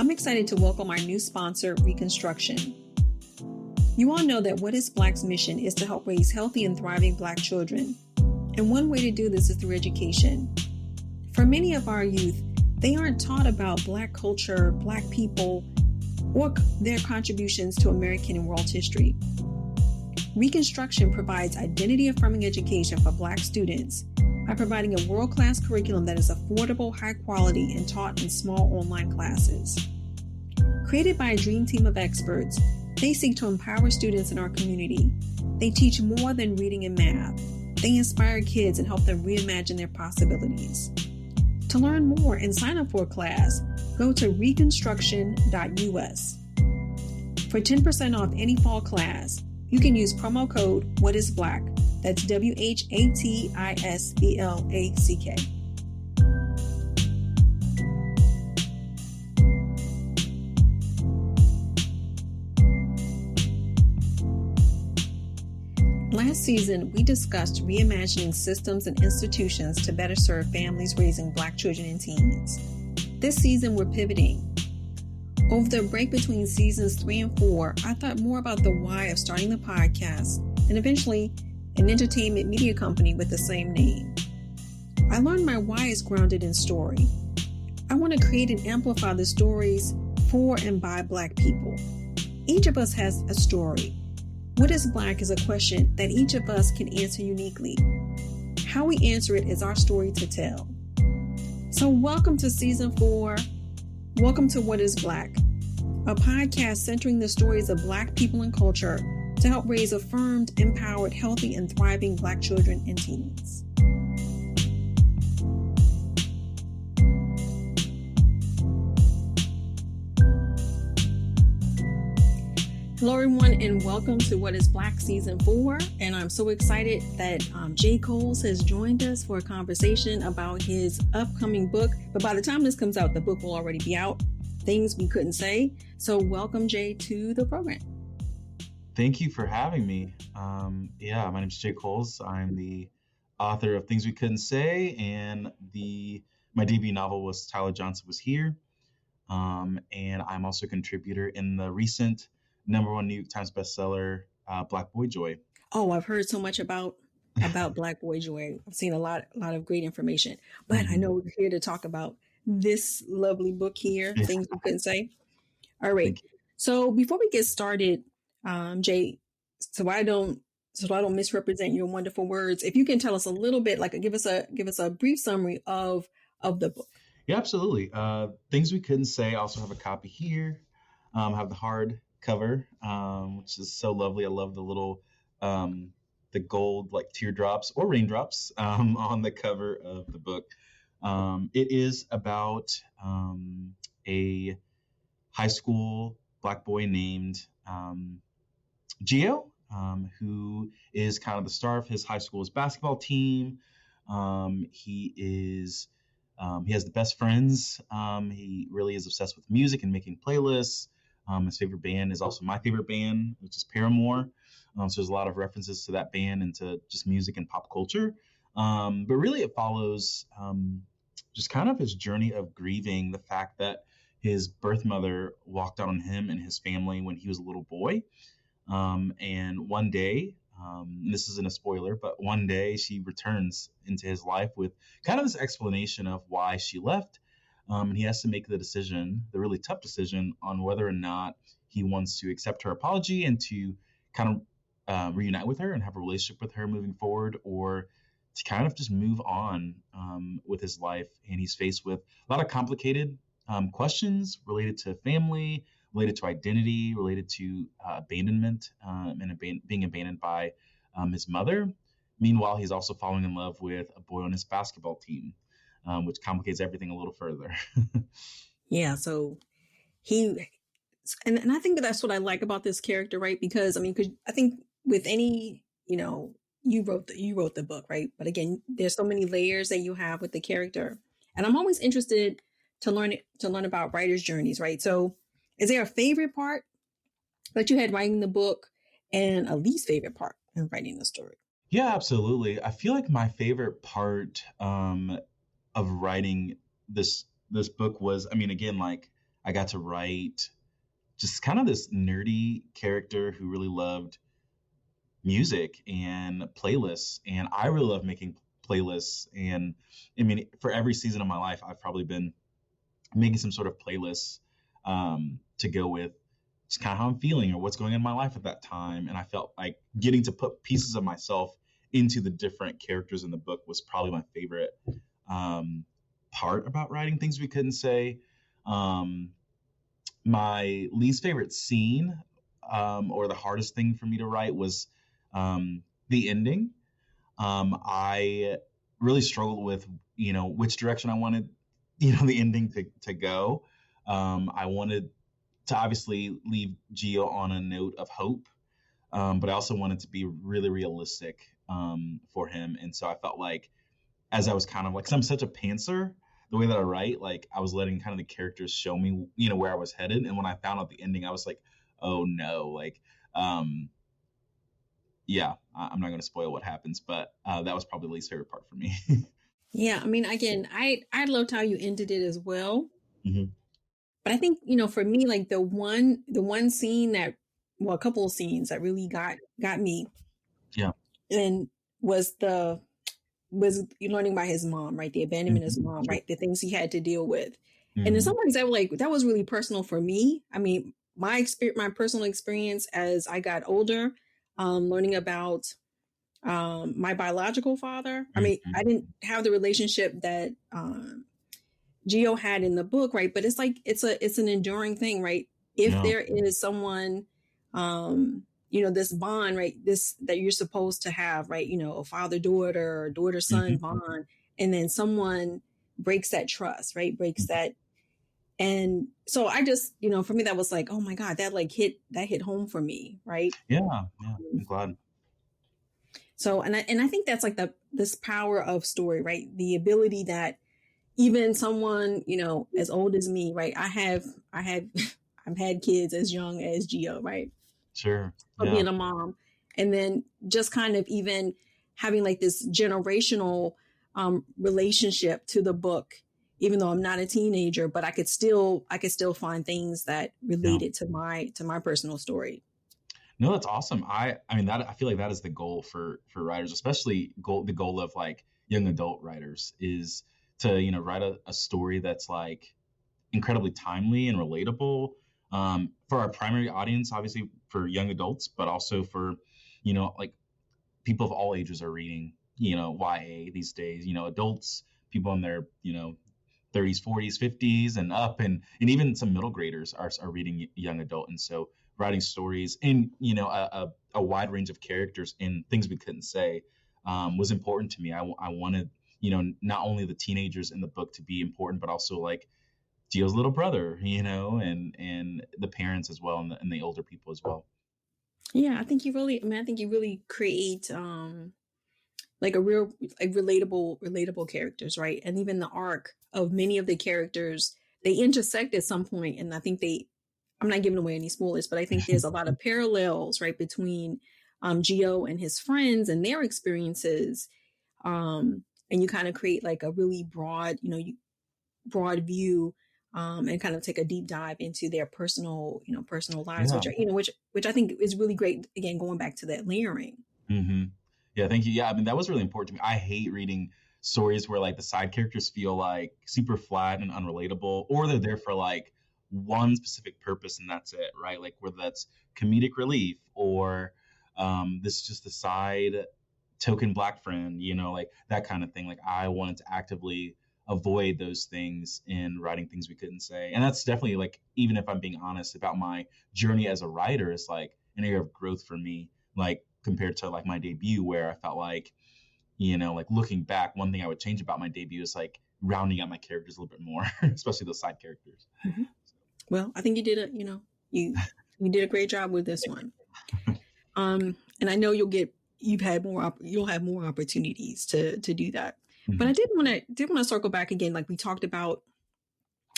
I'm excited to welcome our new sponsor, Reconstruction. You all know that What is Black's mission is to help raise healthy and thriving Black children. And one way to do this is through education. For many of our youth, they aren't taught about Black culture, Black people, or their contributions to American and world history. Reconstruction provides identity-affirming education for Black students by providing a world-class curriculum that is affordable, high quality, and taught in small online classes. Created by a dream team of experts, they seek to empower students in our community. They teach more than reading and math. They inspire kids and help them reimagine their possibilities. To learn more and sign up for a class, go to reconstruction.us. For 10% off any fall class, you can use promo code WHATISBLACK. That's WHATISBLACK. Last season, we discussed reimagining systems and institutions to better serve families raising Black children and teens. This season, we're pivoting. Over the break between seasons 3 and 4, I thought more about the why of starting the podcast and eventually an entertainment media company with the same name. I learned my why is grounded in story. I want to create and amplify the stories for and by Black people. Each of us has a story. What is Black is a question that each of us can answer uniquely. How we answer it is our story to tell. So welcome to season 4. Welcome to What is Black, a podcast centering the stories of Black people and culture to help raise affirmed, empowered, healthy, and thriving Black children and teens. Hello, everyone, and welcome to What is Black Season 4. And I'm so excited that Jay Coles has joined us for a conversation about his upcoming book. But by the time this comes out, the book will already be out, Things We Couldn't Say. So welcome, Jay, to the program. Thank you for having me. My name is Jay Coles. I'm the author of Things We Couldn't Say, and my debut novel was Tyler Johnson Was Here. And I'm also a contributor in the recent #1 New York Times bestseller, Black Boy Joy. Oh, I've heard so much about Black Boy Joy. I've seen a lot of great information, but I know we're here to talk about this lovely book here, Things We Couldn't Say. All right. So before we get started, Jay, so I don't misrepresent your wonderful words, if you can tell us a little bit, like give us a brief summary of the book. Yeah, absolutely. Things We Couldn't Say. I also have a copy here. I have the hard cover, which is so lovely. I love the little the gold like teardrops or raindrops on the cover of the book. It is about a high school Black boy named Gio, who is kind of the star of his high school's basketball team. He has the best friends. He really is obsessed with music and making playlists. His favorite band is also my favorite band, which is Paramore. So there's a lot of references to that band and to just music and pop culture. But really it follows just kind of his journey of grieving the fact that his birth mother walked out on him and his family when he was a little boy. And one day, this isn't a spoiler, but one day she returns into his life with kind of this explanation of why she left. And he has to make the really tough decision on whether or not he wants to accept her apology and to kind of reunite with her and have a relationship with her moving forward, or to kind of just move on with his life. And he's faced with a lot of complicated questions related to family, related to identity, related to abandonment and being abandoned by his mother. Meanwhile, he's also falling in love with a boy on his basketball team, which complicates everything a little further. Yeah, so and I think that's what I like about this character, right? Because I think with any, you wrote the book, right? But again, there's so many layers that you have with the character, and I'm always interested to learn about writers' journeys, right? So, is there a favorite part that you had writing the book, and a least favorite part in writing the story? Yeah, absolutely. I feel like my favorite part of writing this book was, again, like I got to write just kind of this nerdy character who really loved music and playlists. And I really love making playlists. And I mean, for every season of my life, I've probably been making some sort of playlists to go with just kind of how I'm feeling or what's going on in my life at that time. And I felt like getting to put pieces of myself into the different characters in the book was probably my favorite um, part about writing things we couldn't say. Um, my least favorite scene or the hardest thing for me to write was the ending. I really struggled with, which direction I wanted, the ending to go. I wanted to obviously leave Gio on a note of hope, but I also wanted to be really realistic for him. And so I felt like, as I was kind of like, because I'm such a pantser, the way that I write, like I was letting kind of the characters show me, where I was headed. And when I found out the ending, I was like, oh no, like, yeah, I'm not going to spoil what happens, but that was probably the least favorite part for me. Yeah, I mean, again, I loved how you ended it as well. Mm-hmm. But I think, for me, like the one scene that, well, a couple of scenes that really got me, Yeah. and was you learning about his mom, right? The abandonment of his mom, Sure. right? The things he had to deal with. Mm-hmm. And in some ways that was really personal for me. I mean, my personal experience as I got older, learning about my biological father. I mean, I didn't have the relationship that Gio had in the book, right? But it's like it's an enduring thing, right? If there is someone, this bond, right? This that you're supposed to have, right? A father daughter or daughter son bond, and then someone breaks that trust, right? Breaks that, and so I just, for me that was like, oh my God, that hit home for me, right? Yeah, I'm glad. So, and I think that's like this power of story, right? The ability that even someone, as old as me, right? I've had kids as young as Gio, right? Sure. So being a mom, and then just kind of even having like this generational relationship to the book, even though I'm not a teenager, but I could still find things that related to my personal story. No, that's awesome. I mean that I feel like that is the goal for writers, especially the goal of like young adult writers is to write a story that's like incredibly timely and relatable for our primary audience, obviously for young adults, but also for like people of all ages are reading YA these days. Adults, people in their 30s, 40s, 50s, and up, and even some middle graders are reading young adult, and so writing stories in a wide range of characters in things we couldn't say was important to me. I wanted not only the teenagers in the book to be important, but also like Gio's little brother, and the parents as well, and the older people as well. Yeah, I think you really create like a real like relatable characters, right? And even the arc of many of the characters, they intersect at some point, and I think I'm not giving away any spoilers, but I think there's a lot of parallels, right, between Gio and his friends and their experiences, and you kind of create like a really broad view, and kind of take a deep dive into their personal lives, which I think is really great. Again, going back to that layering. Mm-hmm. Yeah, thank you. Yeah, I mean that was really important to me. I hate reading stories where like the side characters feel like super flat and unrelatable, or they're there for like one specific purpose and that's it, right? Like whether that's comedic relief or this is just a side token black friend, like that kind of thing. Like I wanted to actively avoid those things in writing things we couldn't say. And that's definitely like, even if I'm being honest about my journey as a writer, it's like an area of growth for me, like compared to like my debut where I felt like, like looking back, one thing I would change about my debut is like rounding out my characters a little bit more, especially those side characters. Mm-hmm. Well, I think you did you did a great job with this one. And I know you'll have more opportunities to do that. Mm-hmm. But I did want to circle back again, like we talked about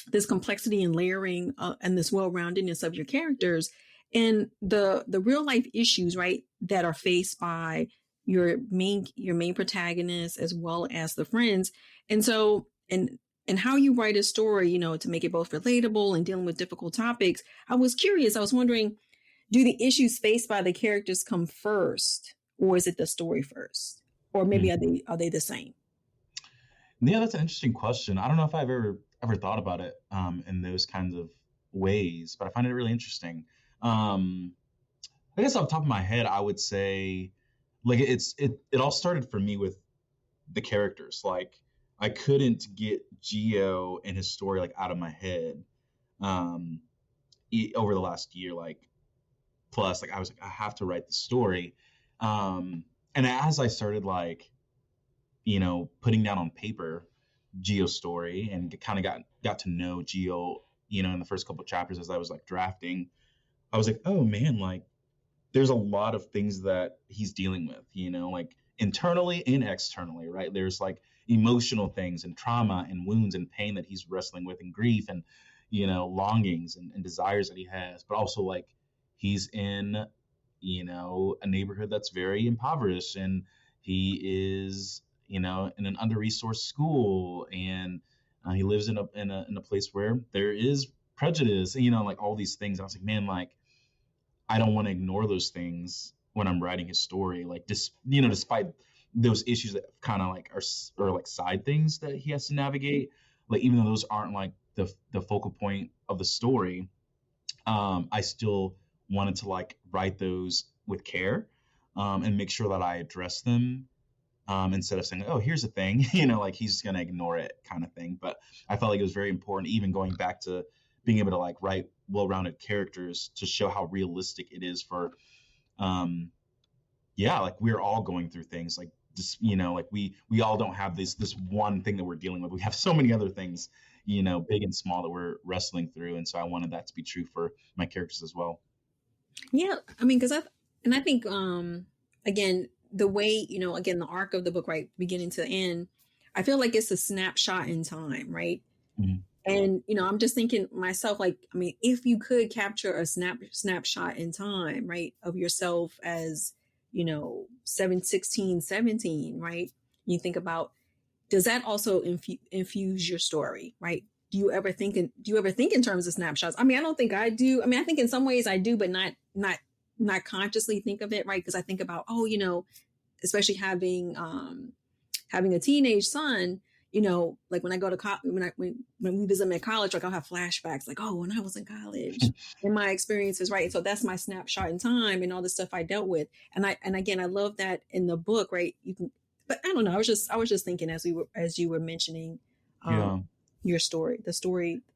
this complexity and layering and this well-roundedness of your characters and the real life issues, right, that are faced by your main protagonist as well as the friends. And so, and and how you write a story, to make it both relatable and dealing with difficult topics. I was curious. I was wondering, do the issues faced by the characters come first, or is it the story first? Or maybe Mhm. are they the same? Yeah, that's an interesting question. I don't know if I've ever thought about it in those kinds of ways, but I find it really interesting. Um, I guess off the top of my head, I would say like it all started for me with the characters. Like I couldn't get Geo and his story like out of my head um, over the last year. Like plus, like I was like I have to write the story, and as I started like putting down on paper Geo's story and kind of got to know Geo, in the first couple of chapters as I was like drafting, I was like, oh man, like there's a lot of things that he's dealing with, like internally and externally, right? There's like emotional things and trauma and wounds and pain that he's wrestling with and grief and, longings and desires that he has, but also like he's in, a neighborhood that's very impoverished and he is, in an under-resourced school and he lives in a place where there is prejudice, like all these things. I was like, man, like, I don't want to ignore those things when I'm writing his story. Like, despite those issues that kind of like are like side things that he has to navigate, like even though those aren't like the focal point of the story, I still wanted to like write those with care and make sure that I address them instead of saying, "Oh, here's a thing," like he's just gonna ignore it, kind of thing. But I felt like it was very important, even going back to being able to like write well-rounded characters to show how realistic it is for, yeah, like we're all going through things like just like we all don't have this one thing that we're dealing with. We have so many other things, big and small that we're wrestling through, and so I wanted that to be true for my characters as well. Yeah, I mean, I think, again, the way, again, the arc of the book, right, beginning to end, I feel like it's a snapshot in time, right? Mhm. And, I'm just thinking myself, like, I mean, if you could capture a snapshot in time, right, of yourself as, 17, right? You think about, does that also infuse your story, right? Do you ever think in terms of snapshots? I mean, I don't think I do. I mean, I think in some ways I do, but not consciously think of it, right? Because I think about, oh, especially having a teenage son, like when I go to when we visit him at college, like I'll have flashbacks, like, oh, when I was in college, and my experiences, right? So that's my snapshot in time and all the stuff I dealt with. And again, I love that in the book, right? You can, but I don't know. I was just thinking as you were mentioning, Yeah. your story,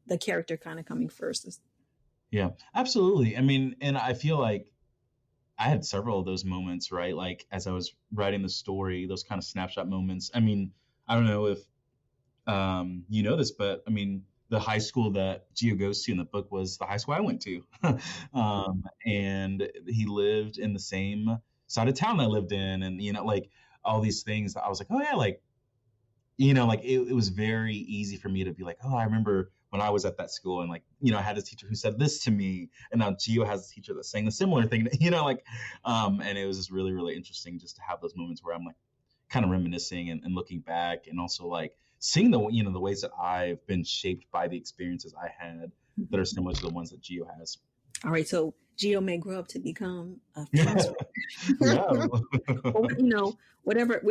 the character kind of coming first. Yeah, absolutely. I mean, and I feel like I had several of those moments, right? Like as I was writing the story, those kind of snapshot moments. I mean, I don't know if you know this, but I mean, the high school that Gio goes to in the book was the high school I went to, and he lived in the same side of town I lived in, and like all these things. I was like, oh yeah, like like it was very easy for me to be like, oh, I remember when I was at that school and like, I had this teacher who said this to me, and now Gio has a teacher that's saying a similar thing, like, and it was just really, really interesting just to have those moments where I'm like kind of reminiscing and looking back and also like seeing the ways that I've been shaped by the experiences I had that are similar to the ones that Gio has. All right, so Gio may grow up to become a Yeah. fence Yeah. or whatever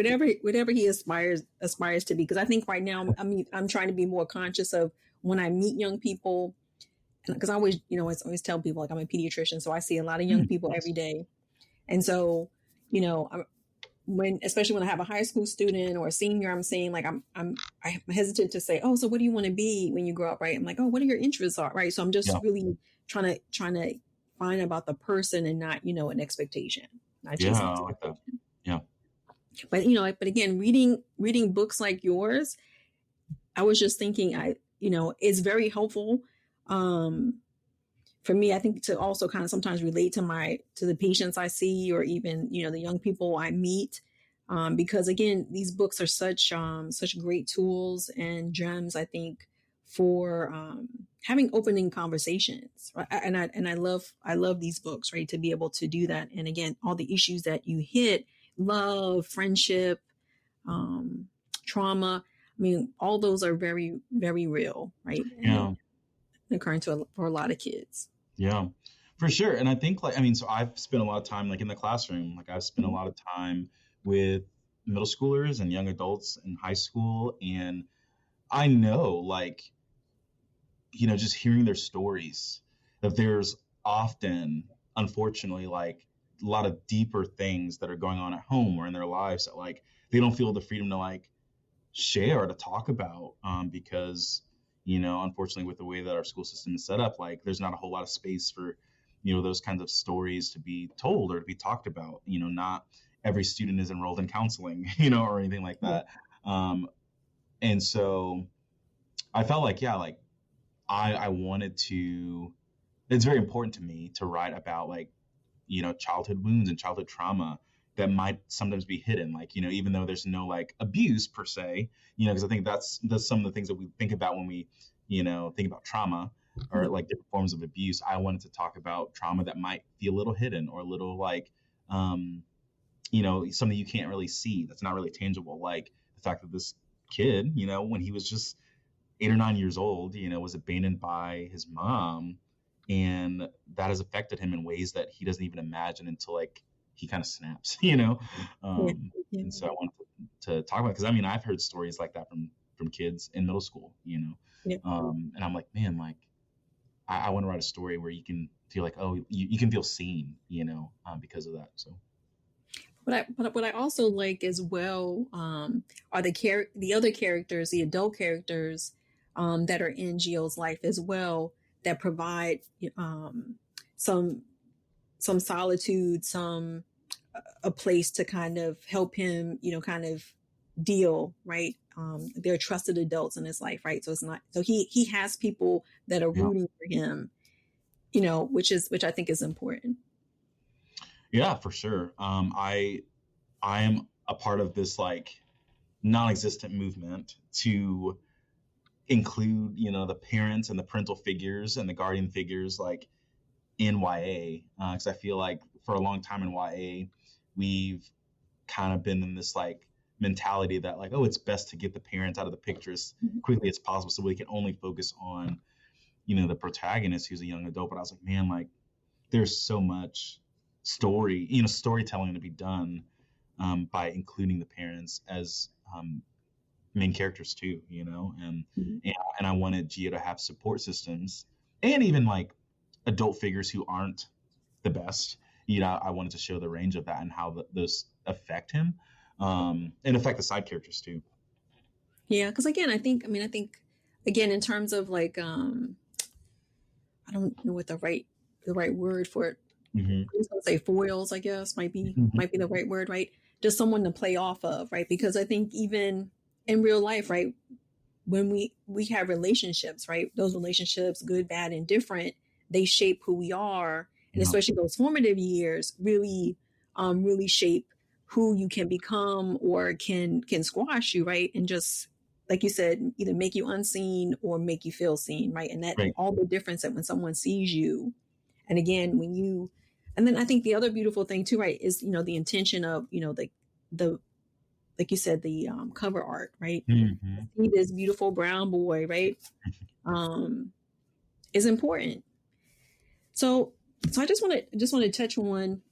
he aspires to be. Because I think right now, I mean, I'm trying to be more conscious of when I meet young people, because I always, always tell people like I'm a pediatrician, so I see a lot of young people Nice. every day, and so especially when I have a high school student or a senior, I'm saying like I'm hesitant to say, oh, so what do you want to be when you grow up, right? I'm like, oh, what are your interests are, right? So I'm just Yeah. really trying to find about the person and not an expectation, not Yeah. chasing I like that. expectation. Yeah. But but again, reading books like yours, I was just thinking, it's very helpful. Um, for me, I think to also kind of sometimes relate to the patients I see, or even the young people I meet, because again, these books are such great tools and gems. I think for having opening conversations, right? And I love these books, right? To be able to do that, and again, all the issues that you hit, love, friendship, um, trauma. I mean, all those are very, very real, right? Yeah. And occurring for a lot of kids. Yeah, for sure. And I think like, I mean, so I've spent a lot of time like in the classroom. Like I've spent a Mhm. lot of time with middle schoolers and young adults in high school. And I know like, just hearing their stories that there's often, unfortunately, like a lot of deeper things that are going on at home or in their lives that like they don't feel the freedom to like share or to talk about, because unfortunately with the way that our school system is set up, like there's not a whole lot of space for those kinds of stories to be told or to be talked about. Not every student is enrolled in counseling or anything like Yeah. that. And so I felt like, yeah, like I wanted to, it's very important to me to write about like childhood wounds and childhood trauma that might sometimes be hidden, like even though there's no like abuse per se, because I think that's some of the things that we think about when we think about trauma or Yeah. like different forms of abuse. I wanted to talk about trauma that might be a little hidden or a little like um something you can't really see, that's not really tangible, like the fact that this kid, when he was just 8 or 9 years old, was abandoned by his mom, and that has affected him in ways that he doesn't even imagine until like he kind of snaps, Yeah. um, Yeah. and so I wanted to talk about it because I mean I've heard stories like that from kids in middle school, Yeah. and I'm like, man, like I want to write a story where you can feel like, oh, you can feel seen, because of that. So What I also like as well, are the other characters, the adult characters, that are in Gio's life as well, that provide um, some some solitude, some a place to kind of help him, kind of deal, right. They're trusted adults in his life, right. So it's not, so he has people that are yeah, rooting for him, which I think is important. yeah, for sure. I am a part of this like non-existent movement to include the parents and the parental figures and the guardian figures like in YA, because I feel like for a long time in YA we've kind of been in this like mentality that like, oh, it's best to get the parents out of the picture as Mhm. quickly as possible so we can only focus on the protagonist who's a young adult. But I was like, man, like there's so much storytelling to be done, by including the parents as main characters too, Mhm. and I wanted Gio to have support systems and even like adult figures who aren't the best. I wanted to show the range of that and how those affect him, and affect the side characters too. Yeah, because again, I think again in terms of like, I don't know what the right word for it. Hmm. I was gonna say foils, I guess might be the right word, right? Just someone to play off of, right? Because I think even in real life, right, when we have relationships, right, those relationships, good, bad, and different, they shape who we are, and Yeah, especially those formative years really shape who you can become or can squash you, right, and just like you said, either make you unseen or make you feel seen, right, and that right. all the difference that when someone sees you, and again when you, and then I think the other beautiful thing too, right, is the intention of the like you said, the cover art, right, Hmm. see this beautiful brown boy, right, um, is important. So, so I just want to touch on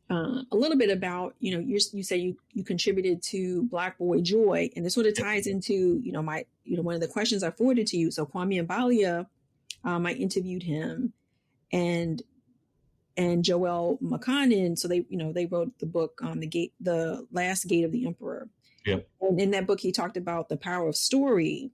a little bit about you say you contributed to Black Boy Joy, and this sort of Yep. ties into my one of the questions I forwarded to you. So Kwame Abalia, I interviewed him, and Joel McConnon. So they wrote the book, the Last Gate of the Emperor, Yep. and in that book he talked about the power of story.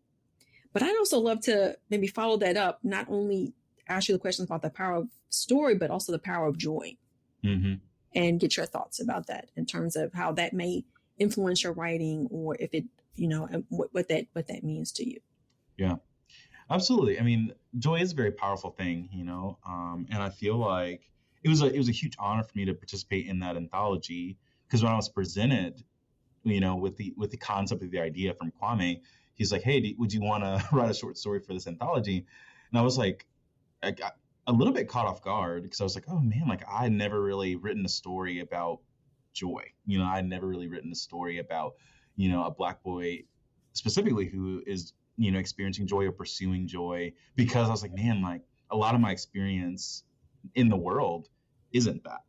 But I'd also love to maybe follow that up, not only ask you the questions about the power of story, but also the power of joy, Hmm. and get your thoughts about that in terms of how that may influence your writing, or if it, and what that means to you. Yeah, absolutely. I mean, joy is a very powerful thing, and I feel like it was a huge honor for me to participate in that anthology, because when I was presented, with the concept of the idea from Kwame, he's like, hey, would you want to write a short story for this anthology? And I was like, I got a little bit caught off guard because I was like, oh man, like I had never really written a story about joy. I had never really written a story about, a Black boy specifically who is, experiencing joy or pursuing joy, because I was like, man, like a lot of my experience in the world isn't that,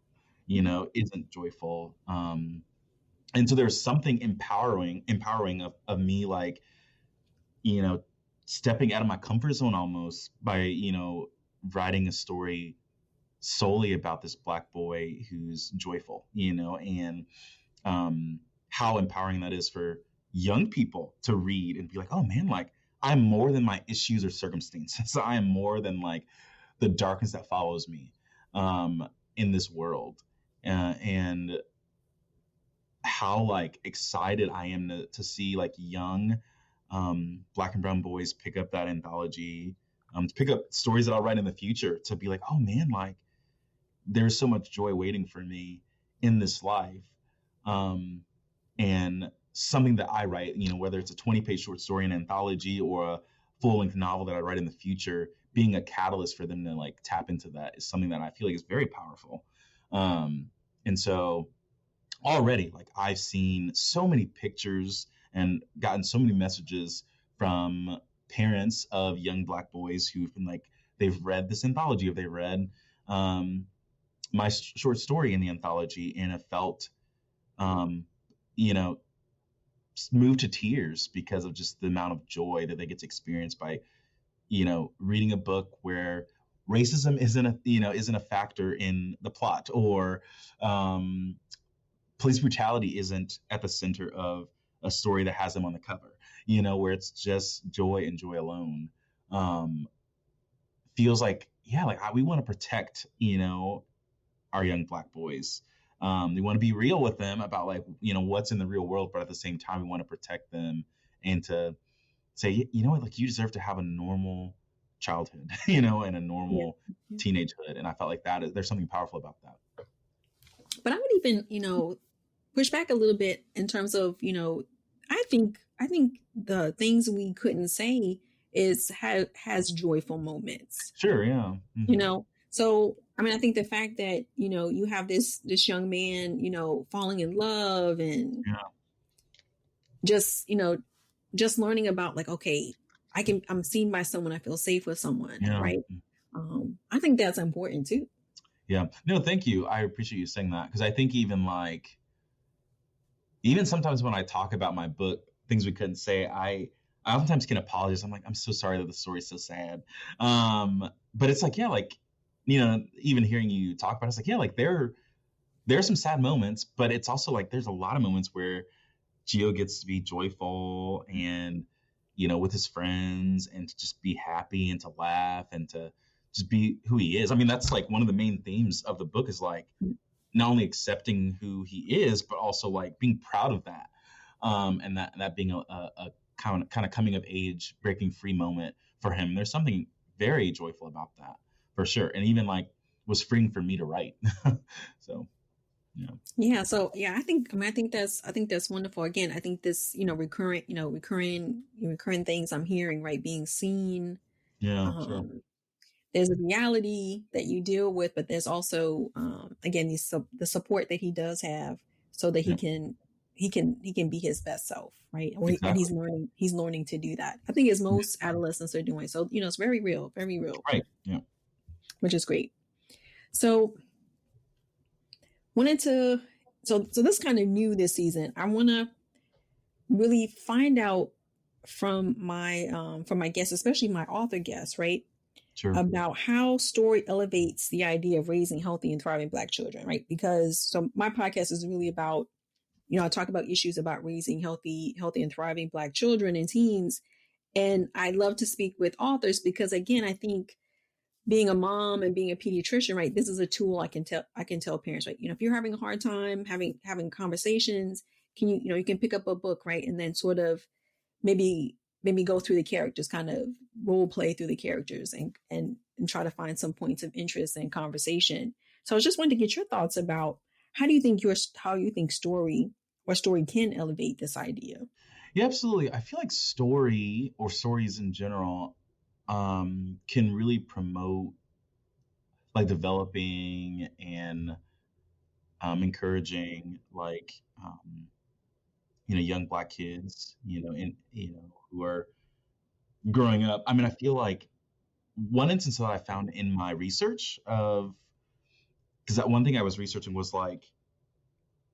isn't joyful. And so there's something empowering of me, like, you know, stepping out of my comfort zone almost by, writing a story solely about this Black boy who's joyful, and how empowering that is for young people to read and be like, oh man, like I'm more than my issues or circumstances. I am more than like the darkness that follows me in this world. And how like excited I am to see like young Black and brown boys pick up that anthology, to pick up stories that I'll write in the future, to be like, oh man, like there's so much joy waiting for me in this life. And something that I write, whether it's a 20-page short story, an anthology, or a full-length novel that I write in the future, being a catalyst for them to like tap into that is something that I feel like is very powerful. And so already, like I've seen so many pictures and gotten so many messages from parents of young Black boys who've been like, they've read this anthology, or they read my short story in the anthology, and have felt, you know, moved to tears because of just the amount of joy that they get to experience by, reading a book where racism isn't a factor in the plot, or police brutality isn't at the center of a story that has them on the cover, where it's just joy and joy alone. Feels like, yeah, like we want to protect, our young Black boys. We want to be real with them about like, what's in the real world, but at the same time, we want to protect them and to say, you know what, like you deserve to have a normal childhood, and a normal teenagehood. And I felt like there's something powerful about that. But I would even, push back a little bit in terms of, I think the things we couldn't say has joyful moments. Sure, yeah. Mm-hmm. So I mean, I think the fact that, you have this young man, falling in love, and just, just learning about like, okay, I'm seen by someone, I feel safe with someone, right? I think that's important too. Yeah. No, thank you. I appreciate you saying that, because I think even sometimes when I talk about my book, things we couldn't say, I oftentimes can apologize. I'm like, I'm so sorry that the story's so sad. But it's like, yeah, like, even hearing you talk about it, it's like, yeah, like there are some sad moments, but it's also like there's a lot of moments where Gio gets to be joyful and, with his friends, and to just be happy and to laugh and to just be who he is. I mean, that's like one of the main themes of the book, is like not only accepting who he is, but also like being proud of that. And that being a kind of coming of age, breaking free moment for him. There's something very joyful about that, for sure. And even like was freeing for me to write. So, yeah. Yeah. So yeah, I think that's wonderful. Again, I think this, recurring things I'm hearing, right? Being seen. Yeah. Sure. There's a reality that you deal with, but there's also, again, the support that he does have, so that he can be his best self, right? Exactly. And he's learning to do that. I think as most adolescents are doing. So, it's very real, Right. Yeah. which is great. So so this kind of new this season. I want to really find out from my guests, especially my author guests, right? Sure. About how story elevates the idea of raising healthy and thriving Black children, right? Because so my podcast is really about, I talk about issues about raising healthy and thriving Black children and teens. And I love to speak with authors because, again, I think being a mom and being a pediatrician, right, this is a tool I can tell parents, right? If you're having a hard time having conversations, you can pick up a book, right? And then sort of maybe go through the characters, kind of role play through the characters, and try to find some points of interest and conversation. So I was just wanting to get your thoughts about how you think story can elevate this idea. Yeah, absolutely. I feel like story, or stories in general, can really promote like developing and encouraging like young Black kids, who are growing up. I mean, I feel like one instance that I found in my research of, because that one thing I was researching was like,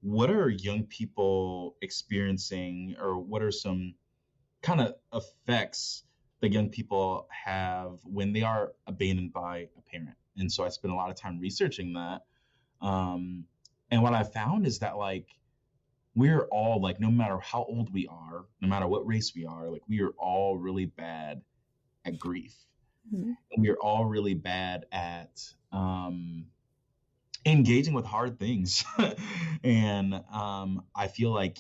what are young people experiencing, or what are some kind of effects that young people have when they are abandoned by a parent? And so I spent a lot of time researching that. And what I found is that like we're all like, no matter how old we are, no matter what race we are, like we are all really bad at grief. Mm-hmm. And we are all really bad at engaging with hard things. And I feel like,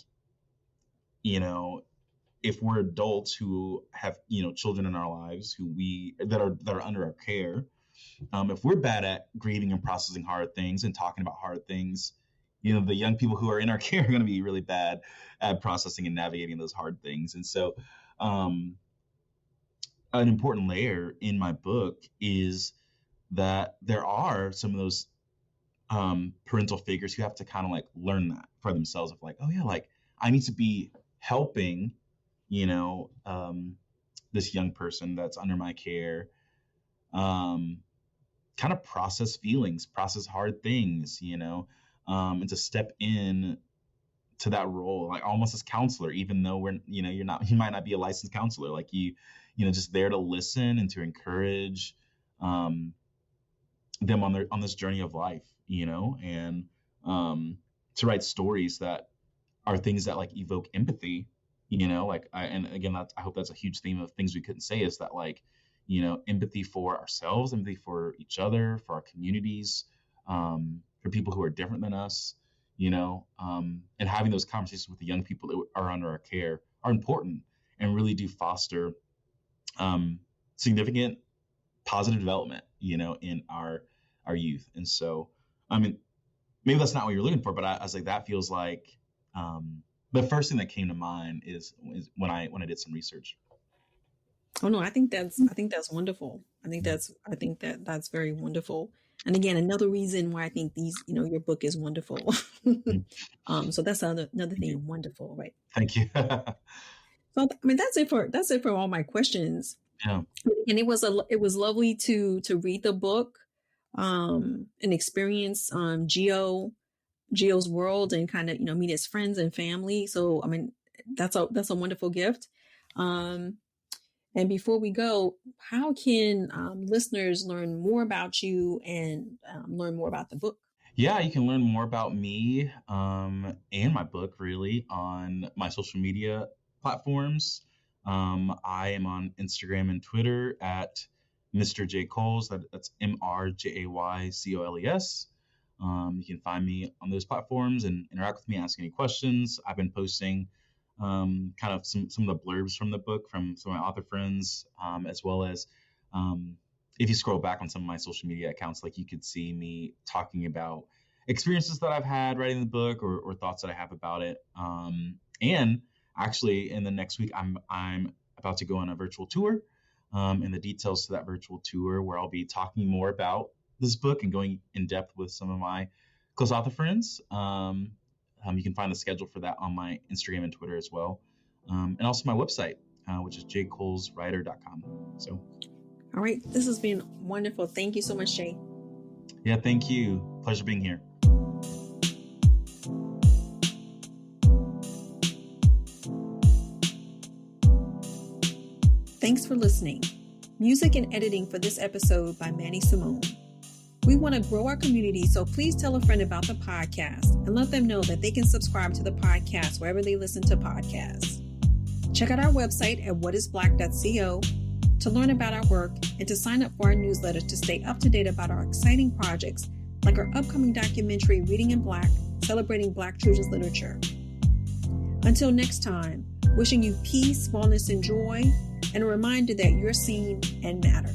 if we're adults who have, children in our lives that are under our care, if we're bad at grieving and processing hard things and talking about hard things, the young people who are in our care are going to be really bad at processing and navigating those hard things. And so, an important layer in my book is that there are some of those parental figures who have to kind of like learn that for themselves, of like, oh yeah, like I need to be helping, this young person that's under my care, kind of process feelings, process hard things, and to step in to that role, like almost as counselor, even though you might not be a licensed counselor, like just there to listen and to encourage them on this journey of life, and to write stories that are things that like evoke empathy, like and again, I hope that's a huge theme of things we couldn't say, is that like, empathy for ourselves, empathy for each other, for our communities, for people who are different than us, and having those conversations with the young people that are under our care are important and really do foster significant positive development, in our youth. And so, I mean, maybe that's not what you're looking for, but I was like, that feels like the first thing that came to mind is when I did some research. Oh no, I think that's wonderful. I think that's very wonderful. And again, another reason why I think your book is wonderful. So that's another thing, wonderful, right? Thank you. So I mean, that's it for all my questions. Yeah. And it was lovely to read the book, and experience Gio's world, and kind of meet his friends and family. So I mean, that's a wonderful gift. And before we go, how can listeners learn more about you and learn more about the book? Yeah, you can learn more about me and my book really on my social media platforms. I am on Instagram and Twitter at Mr. J. Coles. That's MrJayColes. You can find me on those platforms and interact with me, ask any questions. I've been posting kind of some of the blurbs from the book from some of my author friends, as well as if you scroll back on some of my social media accounts, like you could see me talking about experiences that I've had writing the book, or thoughts that I have about it. And actually, in the next week, I'm about to go on a virtual tour, and the details to that virtual tour, where I'll be talking more about this book and going in depth with some of my close author friends. You can find the schedule for that on my Instagram and Twitter as well, and also my website, which is jcoleswriter.com. So, all right, this has been wonderful. Thank you so much, Jay. Yeah, thank you. Pleasure being here. Thanks for listening. Music and editing for this episode by Manni Simon. We want to grow our community, so please tell a friend about the podcast and let them know that they can subscribe to the podcast wherever they listen to podcasts. Check out our website at whatisblack.co to learn about our work and to sign up for our newsletter to stay up to date about our exciting projects, like our upcoming documentary, Reading in Black, celebrating Black children's literature. Until next time, wishing you peace, wellness, and joy, and a reminder that you're seen and matter.